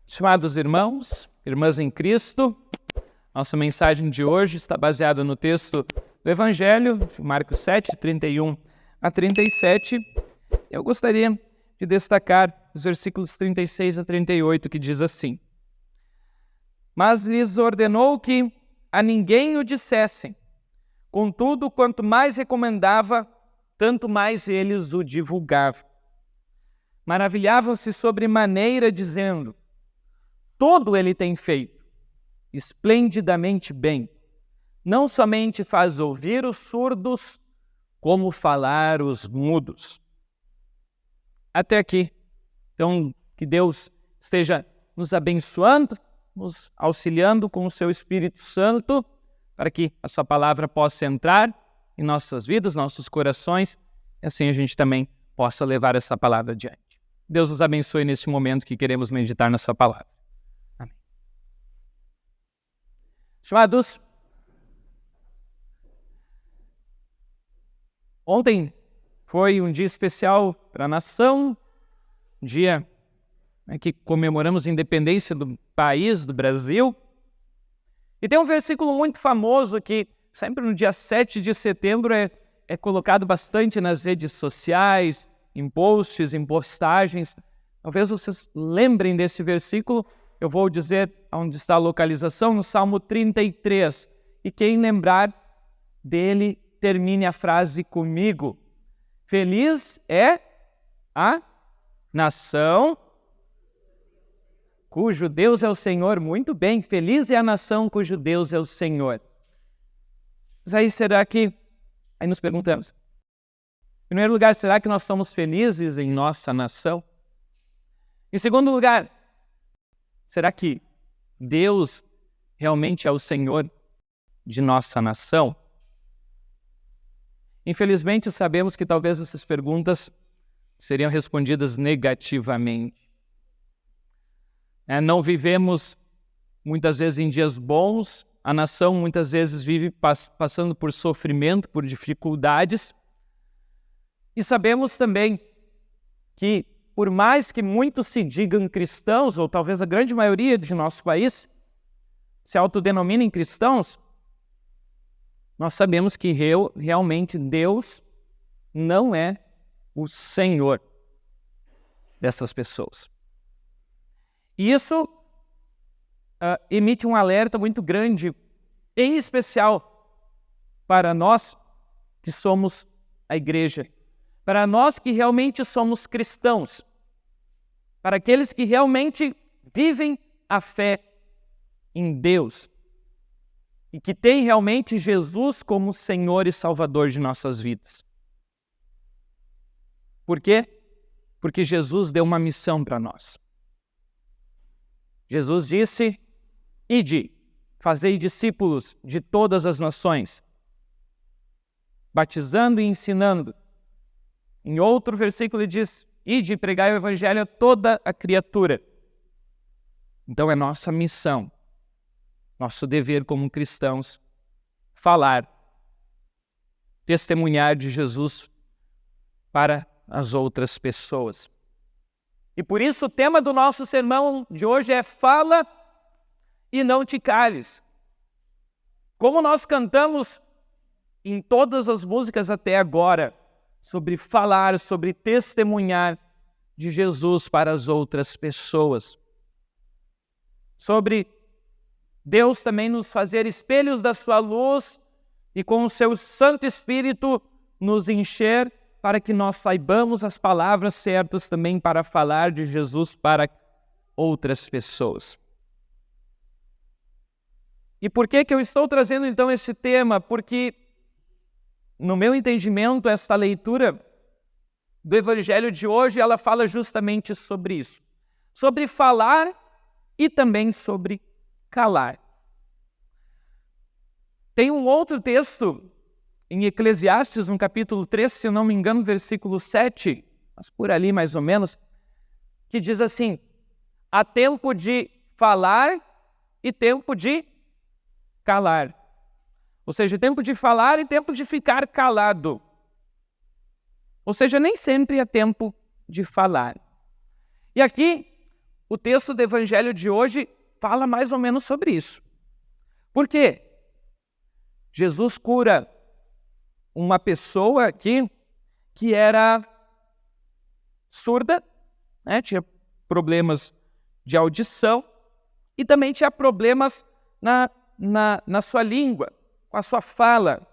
Estimados irmãos, irmãs em Cristo, nossa mensagem de hoje está baseada no texto do Evangelho, de Marcos 7, 31 a 37. Eu gostaria de destacar os versículos 36 a 38, que diz assim: Mas lhes ordenou que a ninguém o dissessem. Contudo, quanto mais recomendava, tanto mais eles o divulgavam. Maravilhavam-se sobremaneira, dizendo: Tudo ele tem feito, esplendidamente bem. Não somente faz ouvir os surdos, como falar os mudos. Até aqui. Então, que Deus esteja nos abençoando, nos auxiliando com o seu Espírito Santo, para que a sua palavra possa entrar em nossas vidas, nossos corações, e assim a gente também possa levar essa palavra adiante. Deus nos abençoe nesse momento que queremos meditar na sua palavra. Amém. Estimados, ontem foi um dia especial para a nação, um dia que comemoramos a independência do país, do Brasil. E tem um versículo muito famoso que sempre no dia 7 de setembro é colocado bastante nas redes sociais, em posts, em postagens. Talvez vocês lembrem desse versículo. Eu vou dizer onde está a localização, no Salmo 33. E quem lembrar dele, termine a frase comigo. Feliz é a nação cujo Deus é o Senhor. Muito bem, feliz é a nação cujo Deus é o Senhor. Mas aí será que... Aí nos perguntamos. Em primeiro lugar, será que nós somos felizes em nossa nação? Em segundo lugar, será que Deus realmente é o Senhor de nossa nação? Infelizmente, sabemos que talvez essas perguntas seriam respondidas negativamente. Não vivemos muitas vezes em dias bons, a nação muitas vezes vive passando por sofrimento, por dificuldades. E sabemos também que, por mais que muitos se digam cristãos, ou talvez a grande maioria de nosso país se autodenominem cristãos, nós sabemos que realmente Deus não é o Senhor dessas pessoas. E isso emite um alerta muito grande, em especial para nós que somos a igreja, para nós que realmente somos cristãos, para aqueles que realmente vivem a fé em Deus e que têm realmente Jesus como Senhor e Salvador de nossas vidas. Por quê? Porque Jesus deu uma missão para nós. Jesus disse: Ide, fazei discípulos de todas as nações, batizando e ensinando. Em outro versículo ele diz: Ide, pregai o evangelho a toda a criatura. Então é nossa missão, nosso dever como cristãos, falar, testemunhar de Jesus para as outras pessoas. E por isso o tema do nosso sermão de hoje é Fala e não te cales. Como nós cantamos em todas as músicas até agora, sobre falar, sobre testemunhar de Jesus para as outras pessoas. Sobre Deus também nos fazer espelhos da sua luz e com o seu Santo Espírito nos encher para que nós saibamos as palavras certas também para falar de Jesus para outras pessoas. E por que eu estou trazendo então esse tema? Porque, no meu entendimento, esta leitura do Evangelho de hoje, ela fala justamente sobre isso. Sobre falar e também sobre calar. Tem um outro texto em Eclesiastes, no capítulo 3, se eu não me engano, versículo 7, mas por ali mais ou menos, que diz assim: há tempo de falar e tempo de calar. Ou seja, tempo de falar e tempo de ficar calado. Ou seja, nem sempre é tempo de falar. E aqui, o texto do evangelho de hoje fala mais ou menos sobre isso. Por quê? Jesus cura uma pessoa aqui que era surda, né? Tinha problemas de audição e também tinha problemas na sua língua, com a sua fala.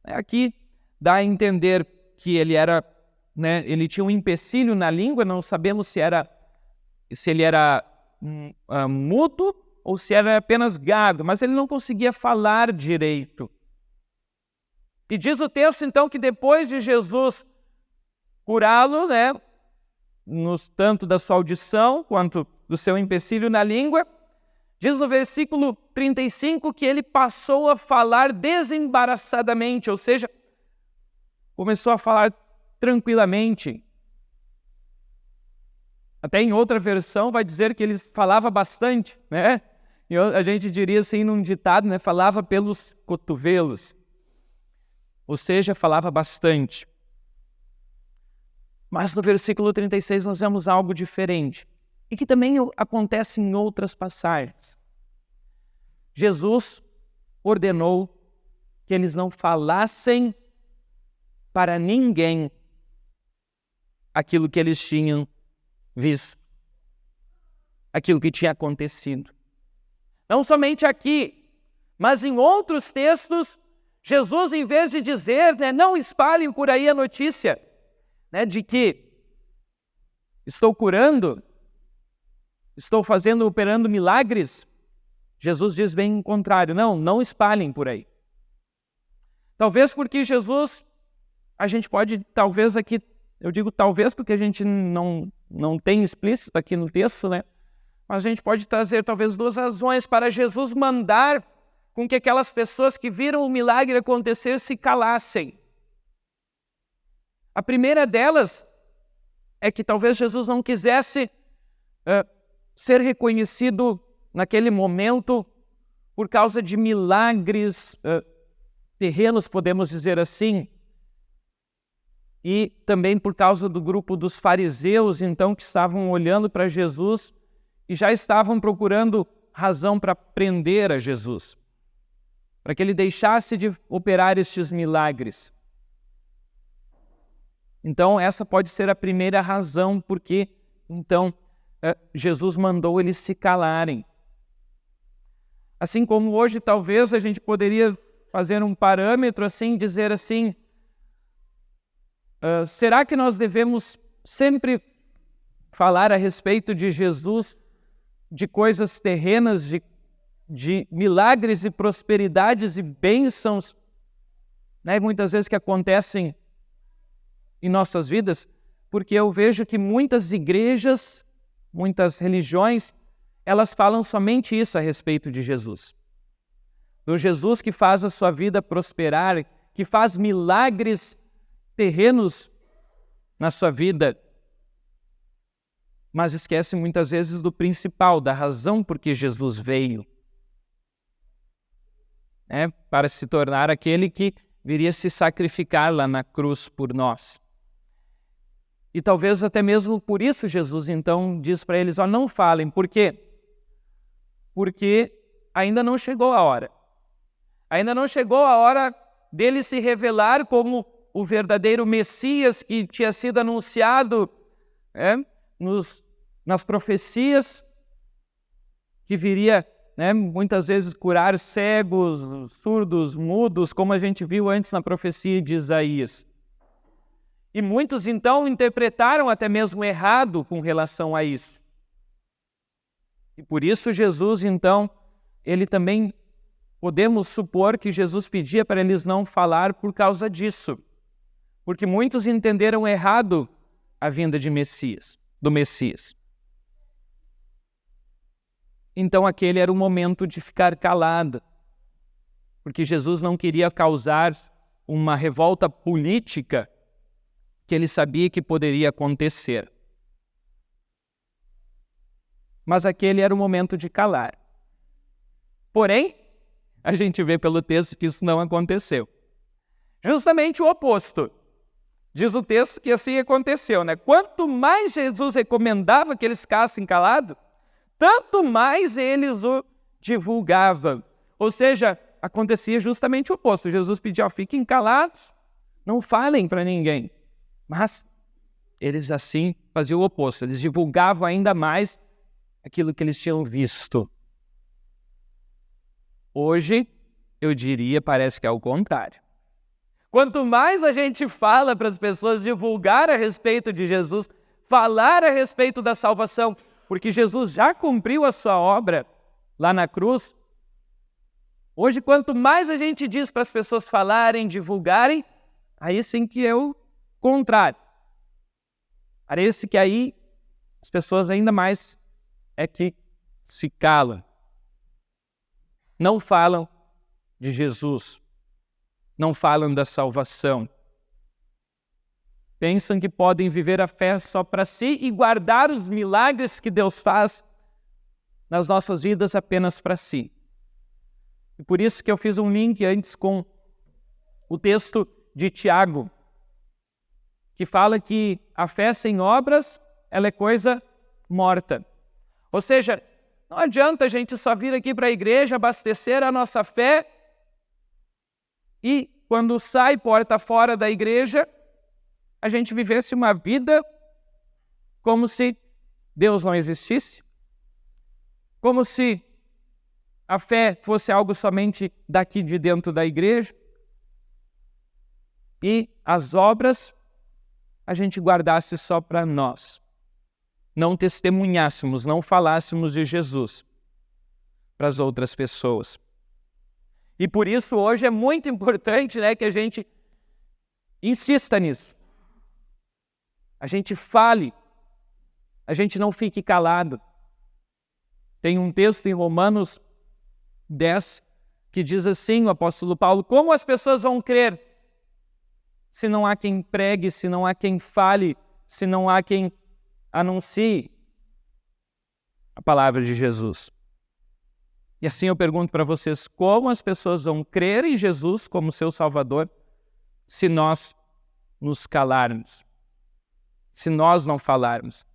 Aqui dá a entender que ele era, né, ele tinha um empecilho na língua, não sabemos se ele era mudo ou se era apenas gago, mas ele não conseguia falar direito. E diz o texto, então, que depois de Jesus curá-lo, né, tanto da sua audição quanto do seu empecilho na língua, diz no versículo 35 que ele passou a falar desembaraçadamente, ou seja, começou a falar tranquilamente. Até em outra versão vai dizer que ele falava bastante, né? E a gente diria assim num ditado, né? Falava pelos cotovelos. Ou seja, falava bastante. Mas no versículo 36 nós vemos algo diferente. E que também acontece em outras passagens. Jesus ordenou que eles não falassem para ninguém aquilo que eles tinham visto, aquilo que tinha acontecido. Não somente aqui, mas em outros textos, Jesus, em vez de dizer, né, não espalhem por aí a notícia, né, de que estou curando, estou operando milagres, Jesus diz bem o contrário, não espalhem por aí. Talvez porque Jesus, a gente pode, talvez aqui, eu digo talvez porque a gente não tem explícito aqui no texto, né? Mas a gente pode trazer talvez duas razões para Jesus mandar com que aquelas pessoas que viram o milagre acontecer se calassem. A primeira delas é que talvez Jesus não quisesse ser reconhecido naquele momento por causa de milagres terrenos, podemos dizer assim, e também por causa do grupo dos fariseus, então, que estavam olhando para Jesus e já estavam procurando razão para prender a Jesus, para que ele deixasse de operar estes milagres. Então, essa pode ser a primeira razão porque, então, Jesus mandou eles se calarem. Assim como hoje, talvez, a gente poderia fazer um parâmetro assim, dizer assim, será que nós devemos sempre falar a respeito de Jesus, de coisas terrenas, de milagres e prosperidades e bênçãos, né, muitas vezes que acontecem em nossas vidas? Porque eu vejo que muitas igrejas, muitas religiões, elas falam somente isso a respeito de Jesus. Do Jesus que faz a sua vida prosperar, que faz milagres terrenos na sua vida, mas esquece muitas vezes do principal, da razão por que Jesus veio, né, para se tornar aquele que viria se sacrificar lá na cruz por nós. E talvez até mesmo por isso Jesus então diz para eles, não falem. Por quê? Porque ainda não chegou a hora. Ainda não chegou a hora dele se revelar como o verdadeiro Messias que tinha sido anunciado nas profecias, que viria, muitas vezes curar cegos, surdos, mudos, como a gente viu antes na profecia de Isaías. E muitos, então, interpretaram até mesmo errado com relação a isso. E por isso Jesus, então, ele também, podemos supor que Jesus pedia para eles não falar por causa disso. Porque muitos entenderam errado a vinda do Messias. Então aquele era o momento de ficar calado. Porque Jesus não queria causar uma revolta política que ele sabia que poderia acontecer. Mas aquele era o momento de calar. Porém, a gente vê pelo texto que isso não aconteceu. Justamente o oposto. Diz o texto que assim aconteceu, né? Quanto mais Jesus recomendava que eles ficassem calados, tanto mais eles o divulgavam. Ou seja, acontecia justamente o oposto. Jesus pedia, fiquem calados, não falem para ninguém. Mas eles assim faziam o oposto. Eles divulgavam ainda mais aquilo que eles tinham visto. Hoje, eu diria, parece que é o contrário. Quanto mais a gente fala para as pessoas divulgar a respeito de Jesus, falar a respeito da salvação, porque Jesus já cumpriu a sua obra lá na cruz, hoje quanto mais a gente diz para as pessoas falarem, divulgarem, aí sim que é o contrário. Parece que aí as pessoas ainda mais é que se calam. Não falam de Jesus. Não falam da salvação. Pensam que podem viver a fé só para si e guardar os milagres que Deus faz nas nossas vidas apenas para si. E por isso que eu fiz um link antes com o texto de Tiago, que fala que a fé sem obras, ela é coisa morta. Ou seja, não adianta a gente só vir aqui para a igreja, abastecer a nossa fé e quando sai porta fora da igreja, a gente vivesse uma vida como se Deus não existisse, como se a fé fosse algo somente daqui de dentro da igreja e as obras a gente guardasse só para nós. Não testemunhássemos, não falássemos de Jesus para as outras pessoas. E por isso hoje é muito importante, né, que a gente insista nisso. A gente fale, a gente não fique calado. Tem um texto em Romanos 10 que diz assim, o apóstolo Paulo, como as pessoas vão crer se não há quem pregue, se não há quem fale, se não há quem anuncie a palavra de Jesus? E assim eu pergunto para vocês, como as pessoas vão crer em Jesus como seu Salvador se nós nos calarmos? Se nós não falarmos?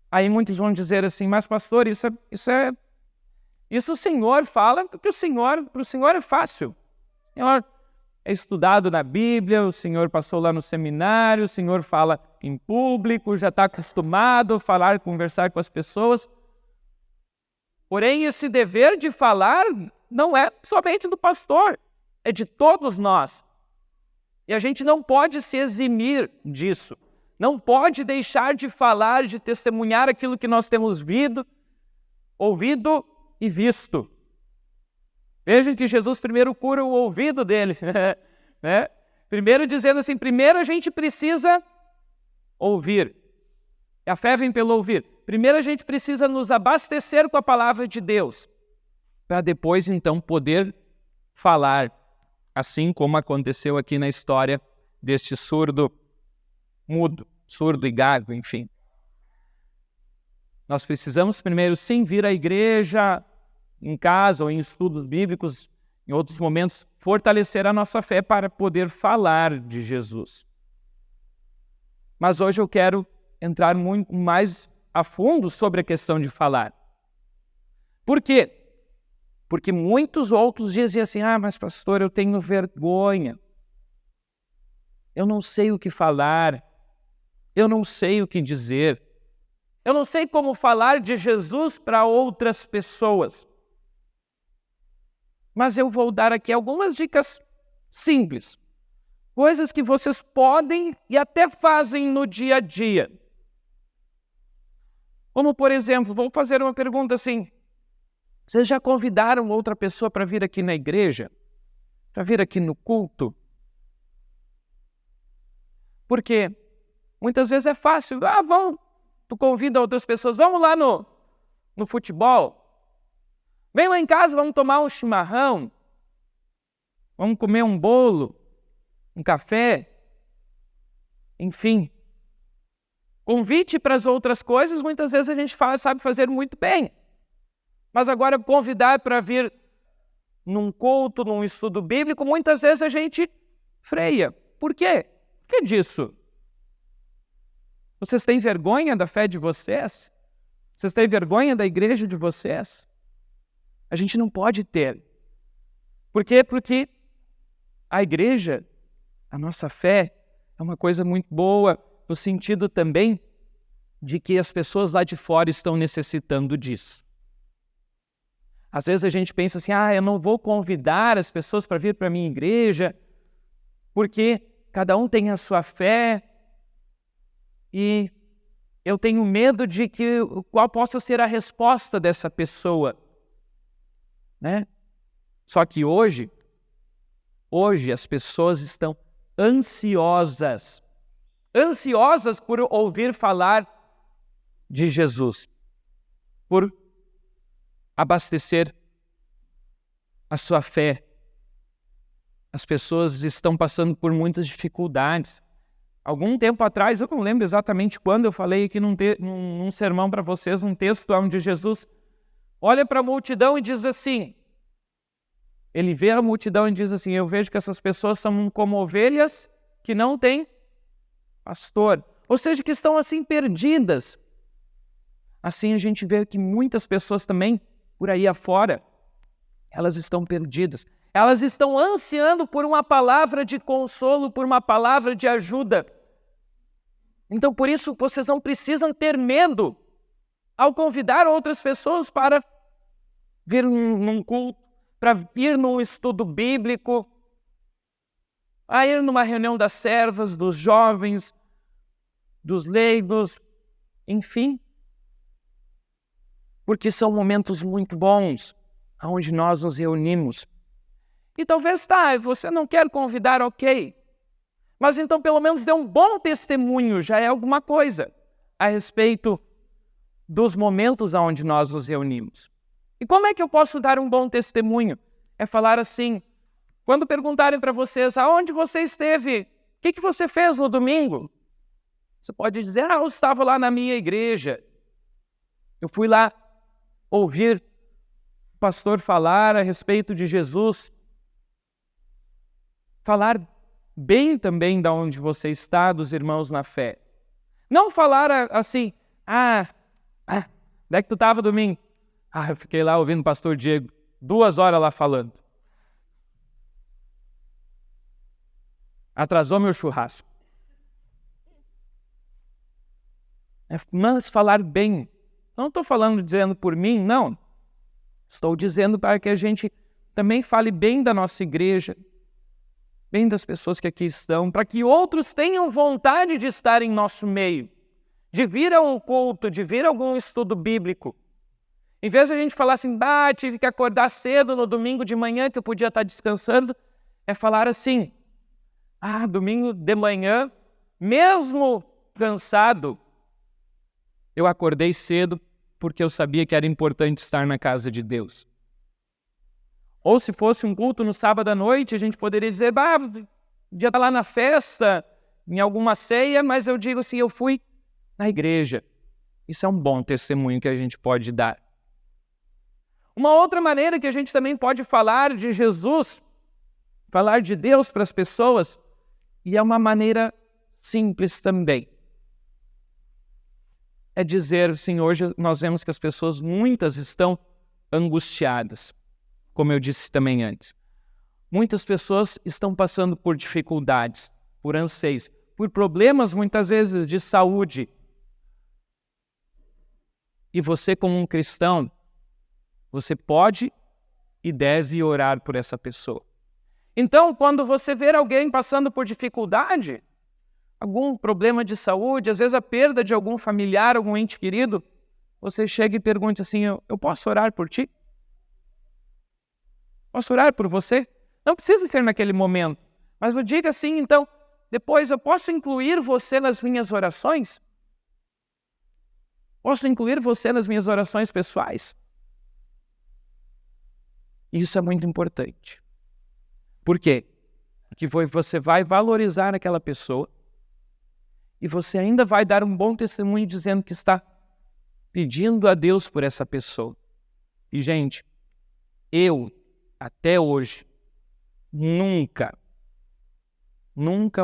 Aí muitos vão dizer assim, mas pastor, isso o Senhor fala porque para o Senhor é fácil. O Senhor é estudado na Bíblia, o Senhor passou lá no seminário, o Senhor fala em público, já está acostumado a falar, conversar com as pessoas. Porém, esse dever de falar não é somente do pastor, é de todos nós. E a gente não pode se eximir disso. Não pode deixar de falar, de testemunhar aquilo que nós temos ouvido e visto. Vejam que Jesus primeiro cura o ouvido dele. Né? Primeiro dizendo assim, primeiro a gente precisa ouvir. A fé vem pelo ouvir. Primeiro a gente precisa nos abastecer com a palavra de Deus, para depois então poder falar, assim como aconteceu aqui na história deste surdo mudo, surdo e gago, enfim. Nós precisamos primeiro sim vir à igreja, em casa ou em estudos bíblicos, em outros momentos, fortalecer a nossa fé para poder falar de Jesus. Mas hoje eu quero entrar muito mais a fundo sobre a questão de falar. Por quê? Porque muitos outros dizem assim, mas pastor, eu tenho vergonha. Eu não sei o que falar. Eu não sei o que dizer. Eu não sei como falar de Jesus para outras pessoas. Mas eu vou dar aqui algumas dicas simples. Coisas que vocês podem e até fazem no dia a dia. Como, por exemplo, vou fazer uma pergunta assim. Vocês já convidaram outra pessoa para vir aqui na igreja? Para vir aqui no culto? Porque muitas vezes é fácil. Tu convida outras pessoas. Vamos lá no futebol. Vem lá em casa, vamos tomar um chimarrão. Vamos comer um bolo, um café. Enfim. Convite para as outras coisas, muitas vezes a gente sabe fazer muito bem. Mas agora convidar para vir num culto, num estudo bíblico, muitas vezes a gente freia. Por quê? Por que disso? Vocês têm vergonha da fé de vocês? Vocês têm vergonha da igreja de vocês? A gente não pode ter. Por quê? Porque a igreja, a nossa fé, é uma coisa muito boa, no sentido também de que as pessoas lá de fora estão necessitando disso. Às vezes a gente pensa assim, eu não vou convidar as pessoas para vir para a minha igreja, porque cada um tem a sua fé, e eu tenho medo de que qual possa ser a resposta dessa pessoa, né? Só que hoje as pessoas estão ansiosas por ouvir falar de Jesus, por abastecer a sua fé. As pessoas estão passando por muitas dificuldades. Algum tempo atrás, eu não lembro exatamente quando, eu falei aqui num sermão para vocês, um texto onde Jesus olha para a multidão e diz assim, ele vê a multidão e diz assim, eu vejo que essas pessoas são como ovelhas que não têm pastor. Ou seja, que estão assim perdidas. Assim a gente vê que muitas pessoas também, por aí afora, elas estão perdidas. Elas estão ansiando por uma palavra de consolo, por uma palavra de ajuda. Então, por isso, vocês não precisam ter medo ao convidar outras pessoas para vir num culto, para ir num estudo bíblico, a ir numa reunião das servas, dos jovens, dos leigos, enfim. Porque são momentos muito bons, onde nós nos reunimos. E talvez, você não quer convidar, ok. Mas então pelo menos dê um bom testemunho, já é alguma coisa, a respeito dos momentos onde nós nos reunimos. E como é que eu posso dar um bom testemunho? É falar assim, quando perguntarem para vocês, aonde você esteve? O que você fez no domingo? Você pode dizer, eu estava lá na minha igreja. Eu fui lá ouvir o pastor falar a respeito de Jesus. Falar bem também de onde você está, dos irmãos na fé. Não falar assim, onde é que tu estava domingo? Eu fiquei lá ouvindo o pastor Diego, 2 horas lá falando. Atrasou meu churrasco. Mas falar bem. Não estou dizendo por mim, não. Estou dizendo para que a gente também fale bem da nossa igreja, bem das pessoas que aqui estão, para que outros tenham vontade de estar em nosso meio, de vir a um culto, de vir a algum estudo bíblico. Em vez de a gente falar assim, tive que acordar cedo no domingo de manhã, que eu podia estar descansando, é falar assim, domingo de manhã, mesmo cansado, eu acordei cedo porque eu sabia que era importante estar na casa de Deus. Ou se fosse um culto no sábado à noite, a gente poderia dizer, podia estar lá na festa, em alguma ceia, mas eu digo assim, eu fui na igreja. Isso é um bom testemunho que a gente pode dar. Uma outra maneira que a gente também pode falar de Jesus, falar de Deus para as pessoas, e é uma maneira simples também. É dizer, assim, hoje nós vemos que as pessoas, muitas estão angustiadas, como eu disse também antes. Muitas pessoas estão passando por dificuldades, por anseios, por problemas muitas vezes de saúde. E você, como um cristão, você pode e deve orar por essa pessoa. Então, quando você ver alguém passando por dificuldade, algum problema de saúde, às vezes a perda de algum familiar, algum ente querido, você chega e pergunta assim, eu posso orar por ti? Posso orar por você? Não precisa ser naquele momento, mas eu diga assim, então, depois eu posso incluir você nas minhas orações? Posso incluir você nas minhas orações pessoais? Isso é muito importante. Por quê? Porque você vai valorizar aquela pessoa e você ainda vai dar um bom testemunho dizendo que está pedindo a Deus por essa pessoa. E, gente, eu, até hoje, nunca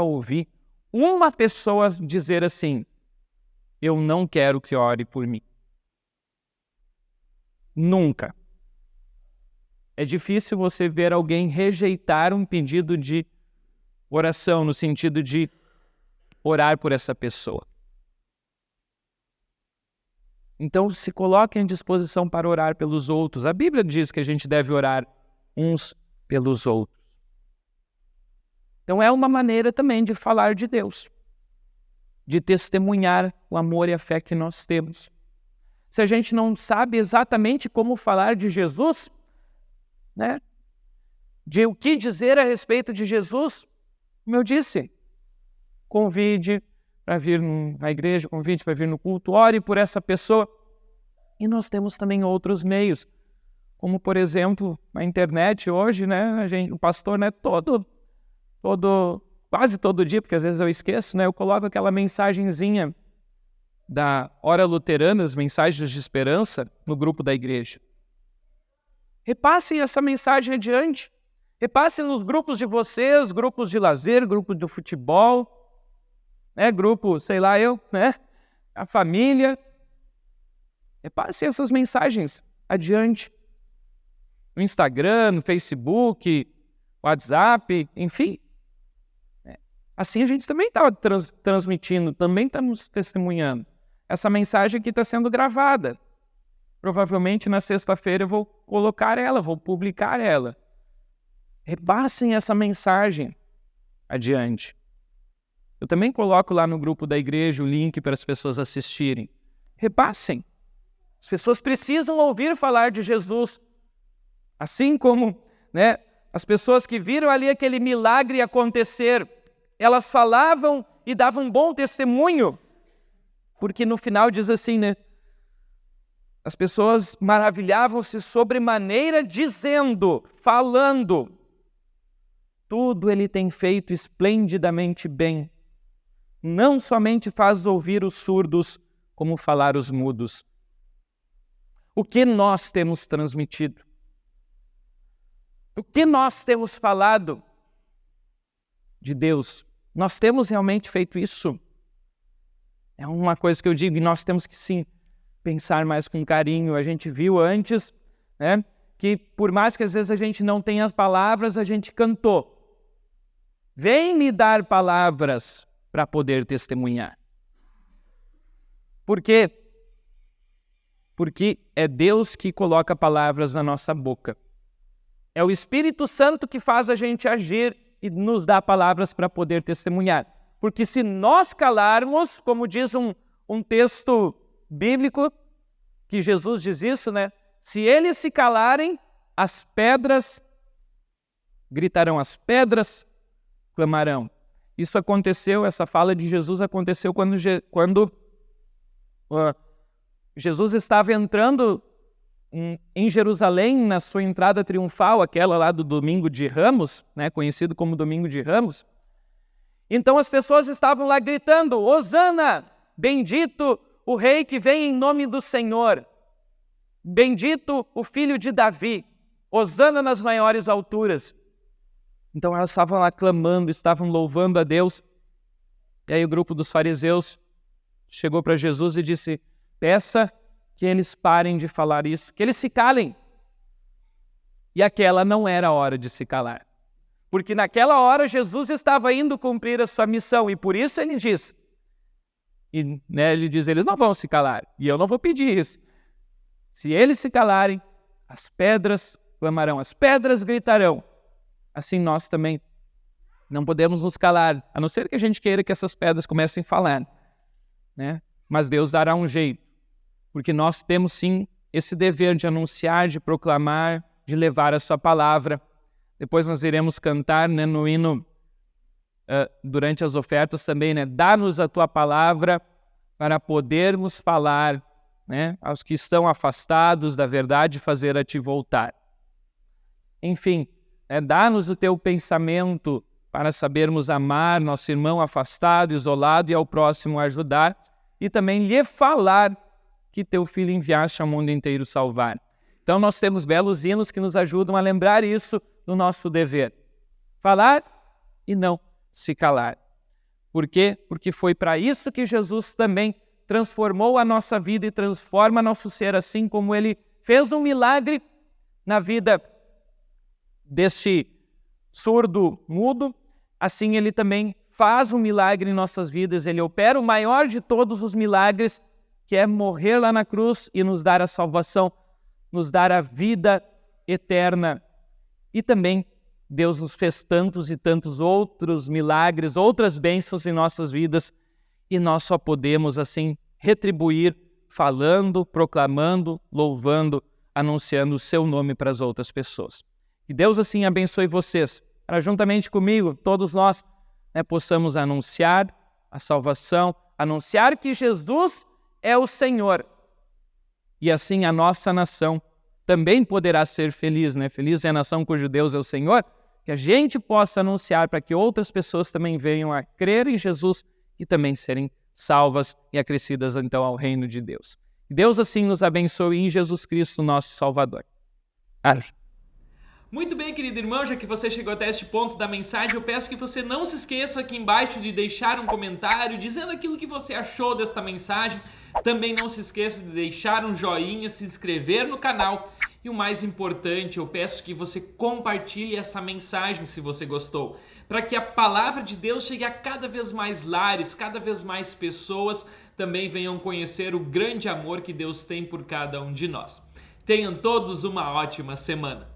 ouvi uma pessoa dizer assim: eu não quero que ore por mim. Nunca. É difícil você ver alguém rejeitar um pedido de oração, no sentido de orar por essa pessoa. Então, se coloque em disposição para orar pelos outros. A Bíblia diz que a gente deve orar uns pelos outros. Então, é uma maneira também de falar de Deus, de testemunhar o amor e a fé que nós temos. Se a gente não sabe exatamente como falar de Jesus, né? De o que dizer a respeito de Jesus, como eu disse, convide para vir na igreja, convide para vir no culto, ore por essa pessoa. E nós temos também outros meios, como por exemplo, na internet hoje, né, o pastor, né, quase todo dia, porque às vezes eu esqueço, né, eu coloco aquela mensagenzinha da Hora Luterana, as mensagens de esperança, no grupo da igreja. Repassem essa mensagem adiante. Repassem nos grupos de vocês, grupos de lazer, grupo de futebol, né, grupo, sei lá eu, né, a família. Repassem essas mensagens adiante. No Instagram, no Facebook, WhatsApp, enfim. Assim a gente também está transmitindo, também estamos testemunhando. Essa mensagem aqui está sendo gravada. Provavelmente na sexta-feira eu vou colocar ela, vou publicar ela. Repassem essa mensagem adiante. Eu também coloco lá no grupo da igreja o link para as pessoas assistirem. Repassem. As pessoas precisam ouvir falar de Jesus. Assim como, né, as pessoas que viram ali aquele milagre acontecer, elas falavam e davam bom testemunho. Porque no final diz assim, né? As pessoas maravilhavam-se sobremaneira dizendo, falando: tudo ele tem feito esplendidamente bem. Não somente faz ouvir os surdos, como falar os mudos. O que nós temos transmitido? O que nós temos falado de Deus? Nós temos realmente feito isso? É uma coisa que eu digo, e nós temos que sim pensar mais com carinho. A gente viu antes, né, que por mais que às vezes a gente não tenha as palavras, a gente cantou. Vem me dar palavras para poder testemunhar. Por quê? Porque é Deus que coloca palavras na nossa boca. É o Espírito Santo que faz a gente agir e nos dá palavras para poder testemunhar. Porque se nós calarmos, como diz um texto bíblico, que Jesus diz isso, né? Se eles se calarem, as pedras gritarão, as pedras clamarão. Isso aconteceu, essa fala de Jesus aconteceu quando Jesus estava entrando em Jerusalém, na sua entrada triunfal, aquela lá do Domingo de Ramos, né, conhecido como Domingo de Ramos. Então as pessoas estavam lá gritando: Hosana, bendito o rei que vem em nome do Senhor, bendito o filho de Davi, Hosana nas maiores alturas. Então elas estavam lá clamando, estavam louvando a Deus. E aí o grupo dos fariseus chegou para Jesus e disse: peça que eles parem de falar isso, que eles se calem. E aquela não era a hora de se calar. Porque naquela hora Jesus estava indo cumprir a sua missão, e por isso ele diz, ele diz, eles não vão se calar, e eu não vou pedir isso. Se eles se calarem, as pedras clamarão, as pedras gritarão. Assim nós também não podemos nos calar, a não ser que a gente queira que essas pedras comecem a falar, né? Mas Deus dará um jeito, porque nós temos sim esse dever de anunciar, de proclamar, de levar a sua palavra. Depois nós iremos cantar, né, no hino, durante as ofertas também, né? Dá-nos a tua palavra para podermos falar, né, aos que estão afastados da verdade, fazer a ti voltar. Enfim, dá-nos o teu pensamento para sabermos amar nosso irmão afastado, isolado, e ao próximo ajudar, e também lhe falar que teu filho enviaste ao mundo inteiro salvar. Então nós temos belos hinos que nos ajudam a lembrar isso do nosso dever. Falar e não se calar. Por quê? Porque foi para isso que Jesus também transformou a nossa vida e transforma nosso ser, assim como Ele fez um milagre na vida deste surdo mudo, assim Ele também faz um milagre em nossas vidas. Ele opera o maior de todos os milagres, que é morrer lá na cruz e nos dar a salvação, nos dar a vida eterna. E também Deus nos fez tantos e tantos outros milagres, outras bênçãos em nossas vidas, e nós só podemos assim retribuir falando, proclamando, louvando, anunciando o seu nome para as outras pessoas. Que Deus assim abençoe vocês, para juntamente comigo, todos nós, possamos anunciar a salvação, anunciar que Jesus é o Senhor. E assim a nossa nação também poderá ser feliz, Feliz é a nação cujo Deus é o Senhor, que a gente possa anunciar para que outras pessoas também venham a crer em Jesus e também serem salvas e acrescidas então ao reino de Deus. Que Deus assim nos abençoe em Jesus Cristo, nosso Salvador. Amém. Muito bem, querido irmão, já que você chegou até este ponto da mensagem, eu peço que você não se esqueça aqui embaixo de deixar um comentário dizendo aquilo que você achou desta mensagem. Também não se esqueça de deixar um joinha, se inscrever no canal e o mais importante, eu peço que você compartilhe essa mensagem se você gostou, para que a palavra de Deus chegue a cada vez mais lares, cada vez mais pessoas também venham conhecer o grande amor que Deus tem por cada um de nós. Tenham todos uma ótima semana.